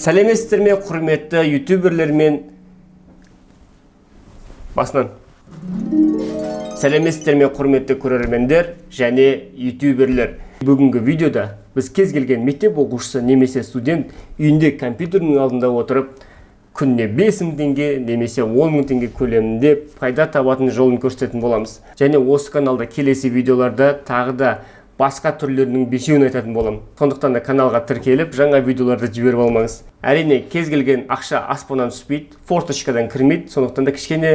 Сәлеметсіздер ме, құрметті ютуберлер мен басынан. Сәлеметсіздер ме, құрметті көрермендер және ютуберлер. Бүгінгі видеода біз кез келген мектеп оқушысы немесе студент үйінде компьютердің алдында отырып, күніне 5000 теңге немесе 10.000 теңге көлемінде пайда табатын жолын көрсететін боламыз. Және осы каналда келесі видеоларда тағы да басқа түрлерінің бесеуін айтатын боламын. Сондықтан да каналға тіркеліп, жаңа видеоларды жіберіп алмаңыз. Әрине, кез келген ақша аспаннан түспейді, форточкадан кірмейді, сондықтан да кішкене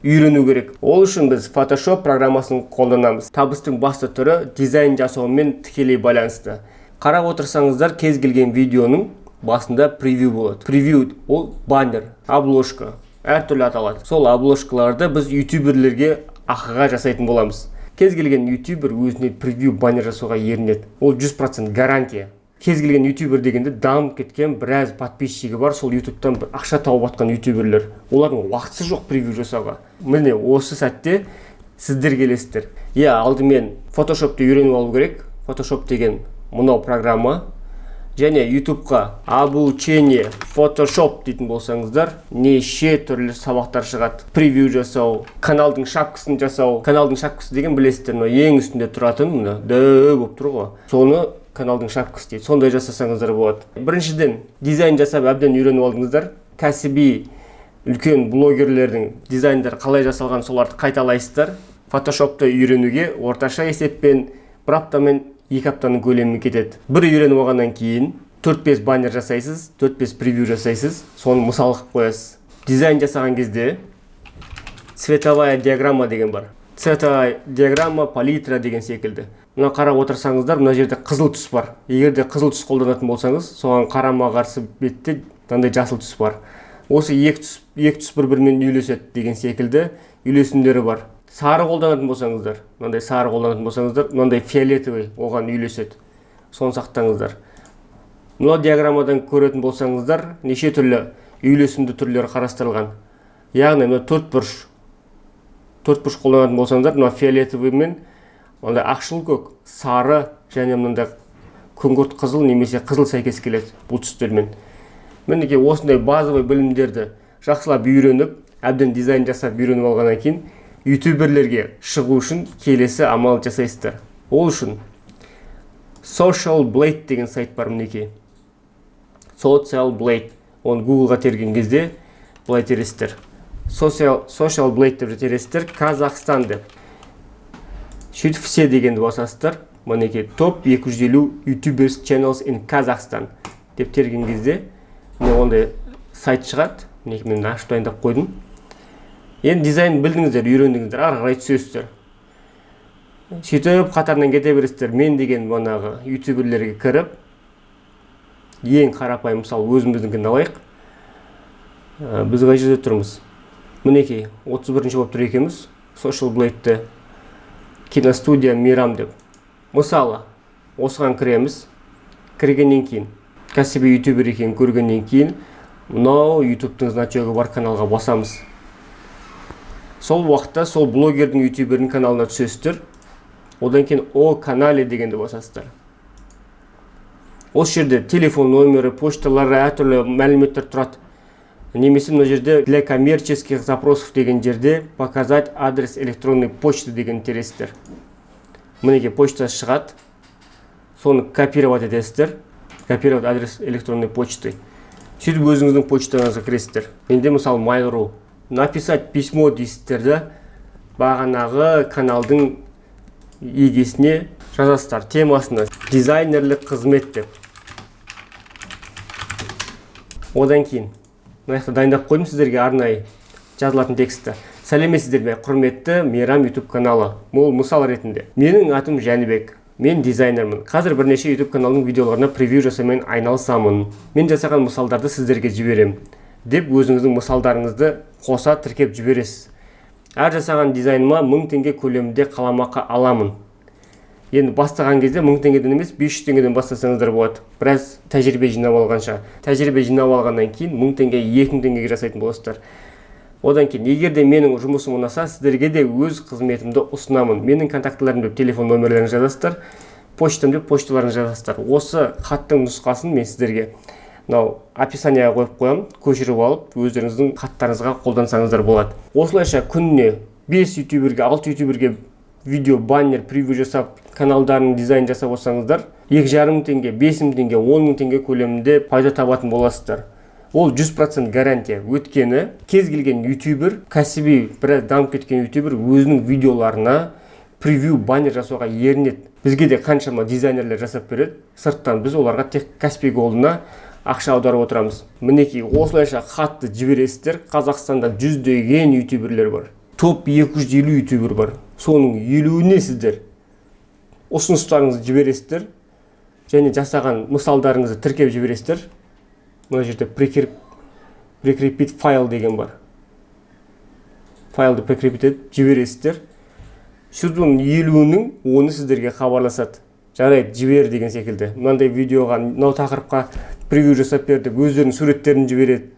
үйрену керек. Ол үшін біз Photoshop программасын қолданамыз. Табыстың басты түрі дизайн жасаумен тікелей байланысты. Қарап отырсаңыздар, кез келген видеоның басында превью болады. Превью ол баннер, обложка, әртүрлі аталады. Сол обложкаларды біз ютуберлерге ақыға жасайтын боламыз. Кез келген ютубер өзіне превью баннер жасауға ерінеді. Ол 100% гарантия. Кез келген ютубер дегенде дамып кеткен біраз подписчигі бар, сол ютубтан ақша тауып атқан ютуберлер. Олардың уақытысы жоқ превью жасауға. Міне осы сәтте сіздер келесіздер. Алдымен Photoshop'ты үйреніп алу керек. Photoshop деген мынау программа. Және ютубқа обучение Photoshop дейтін болсаңыздар, неше түрлі сабақтар шығады. Превью жасау, каналдың шапкасын жасау. Каналдың шапкасы деген білесіздер, ең үстінде тұратын, болып тұр ғой. Соны каналдың шапкасы дейді. Сондай жасасаңыздар болады. Біріншіден, дизайн жасап әбден үйреніп алдыңыздар. Кәсіби үлкен блогерлердің дизайндар қалай жасалған, соларды қайталайсыздар. Photoshop'ты үйренуге орташа есеппен бір аптамен 2 аптаның көлемі кетеді. Бір үйреніп алғаннан кейін 4-5 баннер жасайсыз, 4-5 превью жасайсыз, соны мысал қылып қоясыз. Дизайн жасаған кезде цветовая диаграмма деген бар. Цветовая диаграмма, палитра деген секілді. Мына қарап отырсаңыздар, мына жерде қызыл түс бар. Егер де қызыл түс қолданатын болсаңыз, соған қарама қарсы бетте мынандай жасыл түс бар. Осы екі түс бір-бірімен үйлеседі деген секілді үйлесімдері бар. Сары қолданатын болсаңыздар, мынандай сары қолданатын болсаңыздар, мынандай фиолетовый оған үйлеседі. Соны сақтаңыздар. Мына диаграммадан көретін болсаңыздар, неше түрлі үйлесімді түрлері қарастырылған. Яғни мына төртбұрыш қолданатын болсаңыздар, мына фиолетовый мен мынандай ақшыл көк, сары және мынандай күңгірт қызыл немесе қызыл сәйкес келеді бұл түстермен. Мінекей осындай базовый білімдерді жақсылап үйреніп, әбден дизайн жасап үйреніп алғаннан кейін ютуберлерге шығу үшін келесі амал жасайсыздар. Ол үшін Social Blade деген сайт бар, мінекей. Social Blade. Оны Google-ға терген кезде былай тересіздер. Social Blade деп тересіздер, Қазақстан деп. Сөйтіп все дегенді басасыздар. Мінекей топ 250 YouTubers channels in Kazakhstan деп терген кезде ондай сайт шығады. Мінекей мен ашып дайындап қойдым. Енді дизайн білдіңіздер, үйрендіңіздер, ары қарай түсесіздер. Сөйтіп қатарынан кете бересіздер. Мен деген манағы ютуберлерге кіріп, ең қарапайым мысал өзіміздің алайық. Біз қай жерде тұрмыз? Мінекей 31-ші болып тұр екенбіз. Social Blade'ті киностудия Мейрам деп. Мысалы, осыған кіреміз. Кіргеннен кейін, кәсіби ютубер екенін көргеннен кейін, мынау ютубтың значогы бар каналға басамыз. Сол уақытта сол блогердің ютубердің каналына түсесіздер. Одан кейін о канале дегенді басасыздар. Осы жерде телефон номері, пошталары, әртүрлі мәліметтер тұрады. Немесе мына жерде для коммерческих запросов деген жерде показать адрес электронной почты деген тересіздер. Мінеке почта шығады. Соны копировать етесіздер. Копировать адрес электронной почты. Сөйтіп өзіңіздің почтаңызға кіресіздер. Менде мысалы Mail.ru. Написать письмо дейсіздерді бағанағы каналдың егесіне жазасыздар. Темасына дизайнерлік қызмет деп. Одан кейін мынаяқта дайындап қойдым сіздерге арнайы жазылатын тексті. Сәлеметсіздер ме, құрметті Мейрам YouTube каналы. Ол мысал ретінде. Менің атым Жәнібек. Мен дизайнермін. Қазір бірнеше YouTube каналының видеоларына превью жасаумен айналысамын. Мен жасаған мысалдарды сіздерге жіберем деп өзіңіздің мысалдарыңызды қоса тіркеп жібересіз. Әр жасаған дизайныма 1000 теңге көлемінде қаламақы аламын. Енді бастаған кезде 1000 теңгеден емес 500 теңгеден бастасаңыздар болады. Біраз тәжірибе жинап алғанша. Тәжірибе жинап алғаннан кейін 1000 теңге 2000 теңгеге жасайтын боласыздар. Одан кейін, егер де менің жұмысым ұнаса, сіздерге де өз қызметімді ұсынамын. Менің контактыларымды, телефон номерлерін жазасыздар, почтамды, почталарын жазасыздар. Осы хаттың нұсқасын мен сіздерге мынау описанияға қойып қоямын, көшіріп алып өздеріңіздің хаттарыңызға қолдансаңыздар болады. Осылайша күніне 5 ютуберге 6 ютуберге видео баннер превью жасап каналдарының дизайн жасап olsаңыздар 2,5 теңге 5,000 теңге 10,000 теңге көлемінде пайда табатын боласыздар. Ол 100% гарантия. Өткені кез келген ютубер, кәсіби біраз дамып кеткен ютубер өзінің видеоларына превью баннер жасауға ерінеді. Бізге де қаншама дизайнерлер жасап береді. Сырттан біз оларға тек Каспий Голдына ақша аударып отырамыз. Мінекей осылайша хатты жібересіздер. Қазақстанда жүздеген ютуберлер бар. Топ 250 ютубер бар. Соның 50-үне сіздер ұсыныстарыңызды жібересіздер. Және жасаған мысалдарыңызды тіркеп жібересіздер. Мына жерде прикрепить файл деген бар. Файлды прикрепить етіп жібересіздер. Шүрдің 50-нің 10-ы сіздерге хабарласады. Жарайды, жібер деген секілді. Мынандай видеоға, мынау тақырыпқа превью жасап бер деп өздерінің суреттерін жібереді.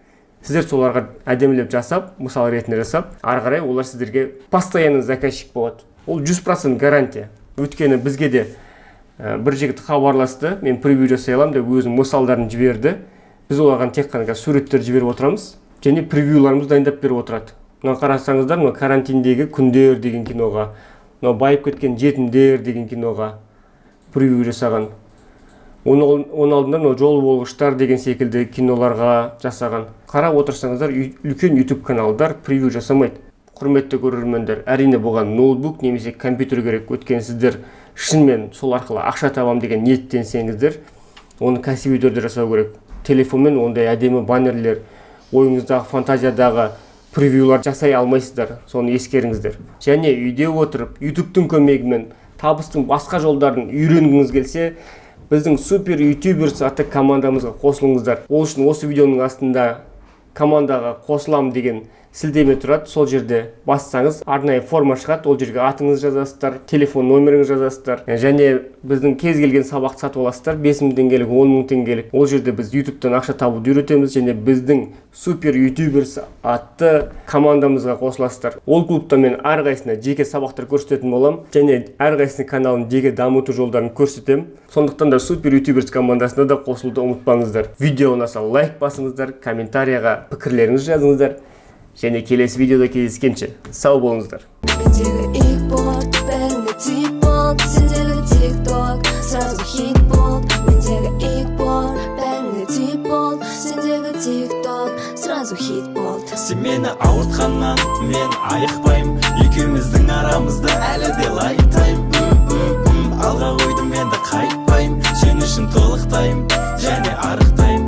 Сіздер соларға әдемілеп жасап, мысал ретінде жасап, ары қарай олар сіздерге постоянный заказчик болады. Ол 100% гарантия. Өткені бізге де бір жігіт хабарласты, мен превью жасай аламын деп өзінің мысалдарын жіберді. Біз оларға тек қана суреттер жіберіп отырамыз, және превьюларымыз дайындап беріп отырады. Мына қарасаңыздар, мына карантиндегі күндер деген киноға, мына байып кеткен жетімдер деген киноға превью жасаған. Оның алдында жол болғыштар деген секілді киноларға жасаған. Қарап отырсаңыздар, үлкен YouTube каналдар превью жасамайды. Құрметті көрермендер, әрине бұған ноутбук немесе компьютер керек. Өткен сіздер шынымен сол арқылы ақша табам деген ниеттенсеңіздер, оны кәсіби түрде жасау керек. Телефонмен ондай әдемі баннерлер, ойыңыздағы фантазиядағы превьюлар жасай алмайсыздар. Соны ескеріңіздер. Және үйде отырып, YouTube-тың көмегімен табыстың басқа жолдарын үйренгіңіз келсе, біздің супер ютуберс атты командамызға қосылыңыздар. Ол үшін осы видеоның астында командаға қосылам деген сілтеме тұрады. Сол жерде бассаңыз арнайы форма шығады. Ол жерге атыңыз жазасыздар, телефон номеріңіз жазасыздар. Және біздің кез келген сабақты сатып аласыздар. 5,000 теңгелік, 10,000 теңгелік. Ол жерде біз YouTube-тан ақша табуды үйретеміз және біздің супер ютуберс атты командамызға қосыласыздар. Ол клубта мен әрқайсысына жеке сабақтар көрсететін боламын және әрқайсысының каналын жеке дамыту жолдарын көрсетемін. Сондықтан да супер ютуберс командасына да қосылуды ұмытпаңыздар. Видео ұнаса лайк басыңыздар, комментарияға пікірлеріңізді жазыңыздар. Және келесі видеода кездескенше сау болыңыздар. Сен мені ауыртқаннан мен